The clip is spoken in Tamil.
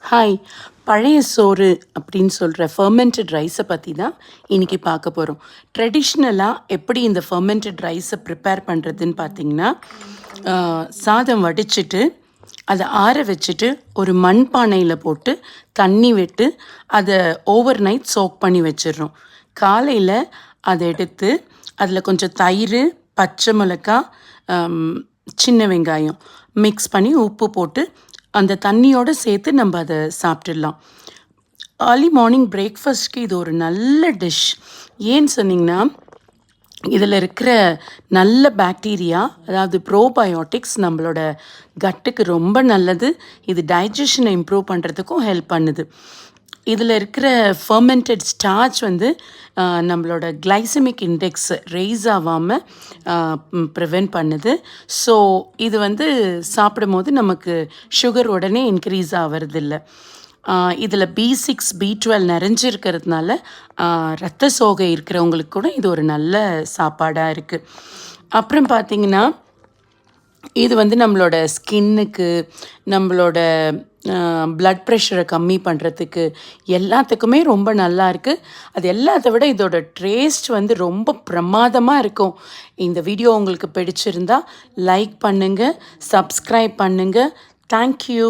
ஹாய்! பழைய சோறு அப்படின்னு சொல்கிற ஃபெர்மெண்டட் ரைஸை பற்றி தான் இன்றைக்கி பார்க்க போகிறோம். ட்ரெடிஷ்னலாக எப்படி இந்த ஃபெர்மெண்டட் ரைஸை ப்ரிப்பேர் பண்ணுறதுன்னு பார்த்தீங்கன்னா, சாதம் வடிச்சிட்டு அதை ஆற வச்சுட்டு ஒரு மண்பானையில் போட்டு தண்ணி விட்டு அதை ஓவர் நைட் சோக் பண்ணி வச்சிடுறோம். காலையில் அதை எடுத்து அதில் கொஞ்சம் தயிர், பச்சை மிளகாய், சின்ன வெங்காயம் மிக்ஸ் பண்ணி உப்பு போட்டு அந்த தண்ணியோடு சேர்த்து நம்ம அதை சாப்பிட்டுடலாம். ஏர்லி மார்னிங் பிரேக்ஃபாஸ்ட்க்கு இது ஒரு நல்ல டிஷ். ஏன்னு சொன்னிங்கன்னா, இதில் இருக்கிற நல்ல பாக்டீரியா, அதாவது ப்ரோபயோட்டிக்ஸ் நம்மளோட கட்டுக்கு ரொம்ப நல்லது. இது டைஜஷனை இம்ப்ரூவ் பண்ணுறதுக்கும் ஹெல்ப் பண்ணுது. இதில் இருக்கிற ஃபெர்மெண்டட் ஸ்டார்ச் வந்து நம்மளோட கிளைசமிக் இண்டெக்ஸ் ரெய்ஸ் ஆகாமல் ப்ரிவென்ட் பண்ணுது. ஸோ இது வந்து சாப்பிடும்போது நமக்கு சுகர் உடனே இன்க்ரீஸ் ஆகிறதில்ல. இதில் B6, B12 நிறைஞ்சிருக்கிறதுனால இரத்த சோகை இருக்கிறவங்களுக்கு கூட இது ஒரு நல்ல சாப்பாடாக இருக்குது. அப்புறம் பார்த்திங்கன்னா, இது வந்து நம்மளோட ஸ்கின்னுக்கு, நம்மளோட ப்ளட் ப்ரெஷரை கம்மி பண்ணுறதுக்கு எல்லாத்துக்குமே ரொம்ப நல்லா இருக்குது. அது எல்லாத்த விட இதோட டேஸ்ட் வந்து ரொம்ப பிரமாதமாக இருக்கும். இந்த வீடியோ உங்களுக்கு பிடிச்சிருந்தா லைக் பண்ணுங்கள், சப்ஸ்கிரைப் பண்ணுங்கள். தேங்க்யூ.